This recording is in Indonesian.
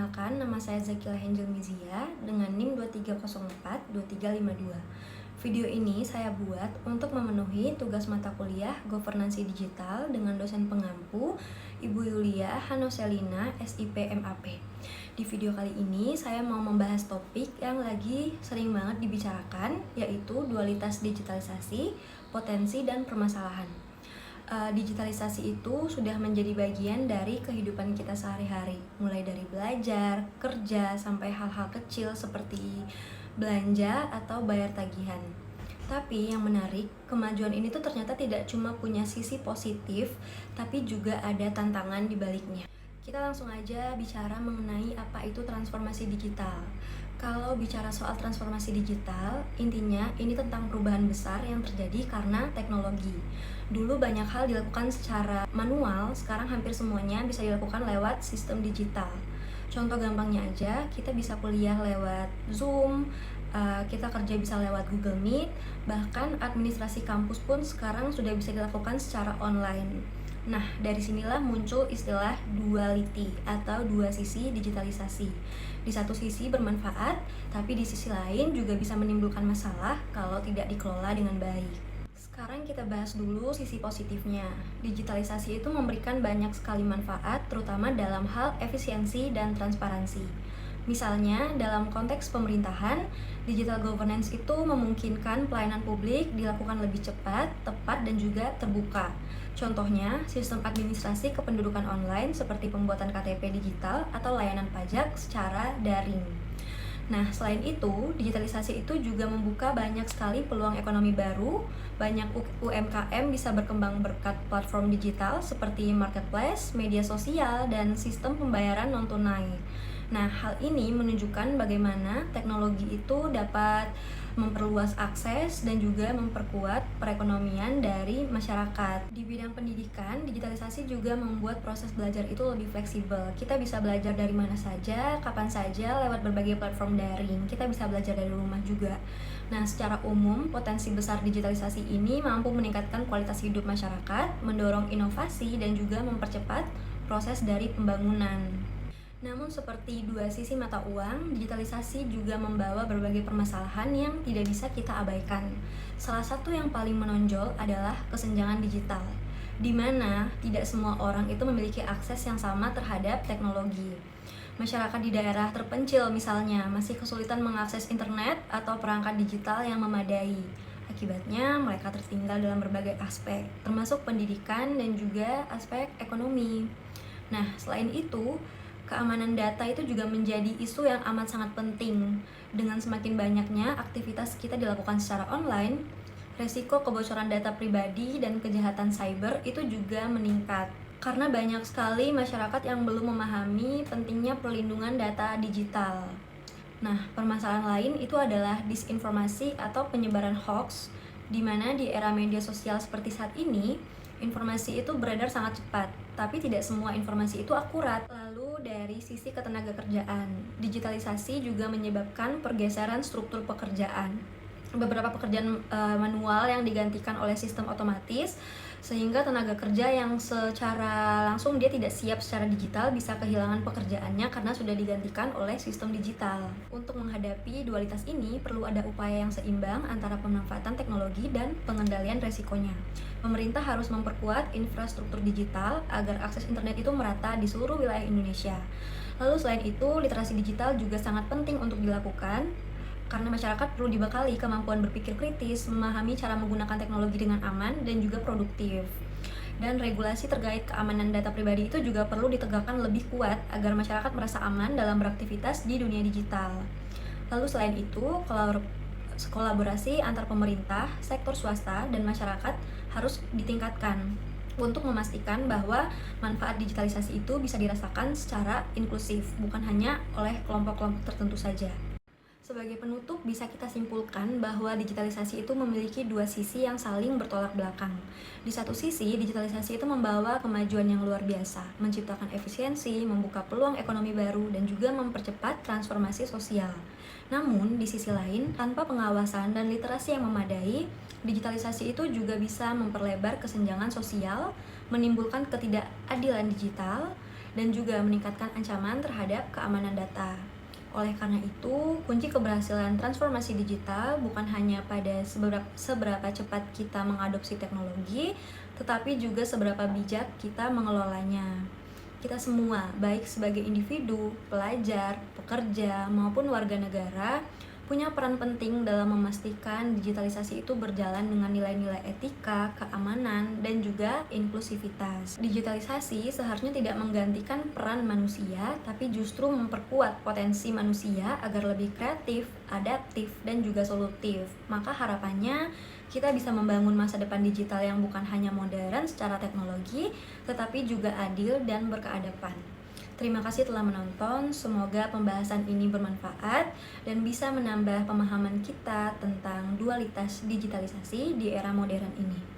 Perkenalkan, nama saya Zakila Angel Mizia dengan NIM 23042352. Video ini saya buat untuk memenuhi tugas mata kuliah Governansi Digital dengan dosen pengampu Ibu Yulia Hanoselina, SIP MAP. Di video kali ini saya mau membahas topik yang lagi sering banget dibicarakan, yaitu dualitas digitalisasi, potensi, dan permasalahan. Digitalisasi itu sudah menjadi bagian dari kehidupan kita sehari-hari, mulai dari belajar, kerja, sampai hal-hal kecil seperti belanja atau bayar tagihan. Tapi yang menarik, kemajuan ini tuh ternyata tidak cuma punya sisi positif, tapi juga ada tantangan di baliknya. Kita langsung aja bicara mengenai apa itu transformasi digital. Kalau bicara soal transformasi digital, intinya ini tentang perubahan besar yang terjadi karena teknologi. Dulu banyak hal dilakukan secara manual, sekarang hampir semuanya bisa dilakukan lewat sistem digital. Contoh gampangnya aja, kita bisa kuliah lewat Zoom, kita kerja bisa lewat Google Meet, bahkan administrasi kampus pun sekarang sudah bisa dilakukan secara online. Nah, dari sinilah muncul istilah duality atau dua sisi digitalisasi. Di satu sisi bermanfaat, tapi di sisi lain juga bisa menimbulkan masalah kalau tidak dikelola dengan baik. Sekarang kita bahas dulu sisi positifnya. Digitalisasi itu memberikan banyak sekali manfaat, terutama dalam hal efisiensi dan transparansi. Misalnya, dalam konteks pemerintahan, digital governance itu memungkinkan pelayanan publik dilakukan lebih cepat, tepat, dan juga terbuka. Contohnya, sistem administrasi kependudukan online seperti pembuatan KTP digital atau layanan pajak secara daring. Nah, selain itu, digitalisasi itu juga membuka banyak sekali peluang ekonomi baru. Banyak UMKM bisa berkembang berkat platform digital seperti marketplace, media sosial, dan sistem pembayaran non-tunai. Nah, hal ini menunjukkan bagaimana teknologi itu dapat memperluas akses dan juga memperkuat perekonomian dari masyarakat. Di bidang pendidikan, digitalisasi juga membuat proses belajar itu lebih fleksibel. Kita bisa belajar dari mana saja, kapan saja, lewat berbagai platform daring. Kita bisa belajar dari rumah juga. Nah, secara umum, potensi besar digitalisasi ini mampu meningkatkan kualitas hidup masyarakat, mendorong inovasi, dan juga mempercepat proses dari pembangunan. Namun seperti dua sisi mata uang, digitalisasi juga membawa berbagai permasalahan yang tidak bisa kita abaikan. Salah satu yang paling menonjol adalah kesenjangan digital, di mana tidak semua orang itu memiliki akses yang sama terhadap teknologi. Masyarakat di daerah terpencil misalnya masih kesulitan mengakses internet atau perangkat digital yang memadai. Akibatnya mereka tertinggal dalam berbagai aspek, termasuk pendidikan dan juga aspek ekonomi. Nah, selain itu, keamanan data itu juga menjadi isu yang amat sangat penting. Dengan semakin banyaknya aktivitas kita dilakukan secara online, resiko kebocoran data pribadi dan kejahatan cyber itu juga meningkat. Karena banyak sekali masyarakat yang belum memahami pentingnya perlindungan data digital. Nah, permasalahan lain itu adalah disinformasi atau penyebaran hoax, di mana di era media sosial seperti saat ini, informasi itu beredar sangat cepat, tapi tidak semua informasi itu akurat. Lalu dari sisi ketenagakerjaan, digitalisasi juga menyebabkan pergeseran struktur pekerjaan. Beberapa pekerjaan manual yang digantikan oleh sistem otomatis, sehingga tenaga kerja yang secara langsung dia tidak siap secara digital bisa kehilangan pekerjaannya karena sudah digantikan oleh sistem digital. Untuk menghadapi dualitas ini, perlu ada upaya yang seimbang antara pemanfaatan teknologi dan pengendalian resikonya. Pemerintah harus memperkuat infrastruktur digital agar akses internet itu merata di seluruh wilayah Indonesia. Lalu selain itu, literasi digital juga sangat penting untuk dilakukan, karena masyarakat perlu dibekali kemampuan berpikir kritis, memahami cara menggunakan teknologi dengan aman dan juga produktif. Dan regulasi terkait keamanan data pribadi itu juga perlu ditegakkan lebih kuat agar masyarakat merasa aman dalam beraktivitas di dunia digital. Lalu selain itu, kolaborasi antar pemerintah, sektor swasta, dan masyarakat harus ditingkatkan untuk memastikan bahwa manfaat digitalisasi itu bisa dirasakan secara inklusif, bukan hanya oleh kelompok-kelompok tertentu saja. Sebagai penutup, bisa kita simpulkan bahwa digitalisasi itu memiliki dua sisi yang saling bertolak belakang. Di satu sisi, digitalisasi itu membawa kemajuan yang luar biasa, menciptakan efisiensi, membuka peluang ekonomi baru, dan juga mempercepat transformasi sosial. Namun, di sisi lain, tanpa pengawasan dan literasi yang memadai, digitalisasi itu juga bisa memperlebar kesenjangan sosial, menimbulkan ketidakadilan digital, dan juga meningkatkan ancaman terhadap keamanan data. Oleh karena itu, kunci keberhasilan transformasi digital bukan hanya pada seberapa cepat kita mengadopsi teknologi, tetapi juga seberapa bijak kita mengelolanya. Kita semua, baik sebagai individu, pelajar, pekerja, maupun warga negara, punya peran penting dalam memastikan digitalisasi itu berjalan dengan nilai-nilai etika, keamanan, dan juga inklusivitas. Digitalisasi seharusnya tidak menggantikan peran manusia, tapi justru memperkuat potensi manusia agar lebih kreatif, adaptif, dan juga solutif. Maka harapannya kita bisa membangun masa depan digital yang bukan hanya modern secara teknologi, tetapi juga adil dan berkeadapan. Terima kasih telah menonton, semoga pembahasan ini bermanfaat dan bisa menambah pemahaman kita tentang dualitas digitalisasi di era modern ini.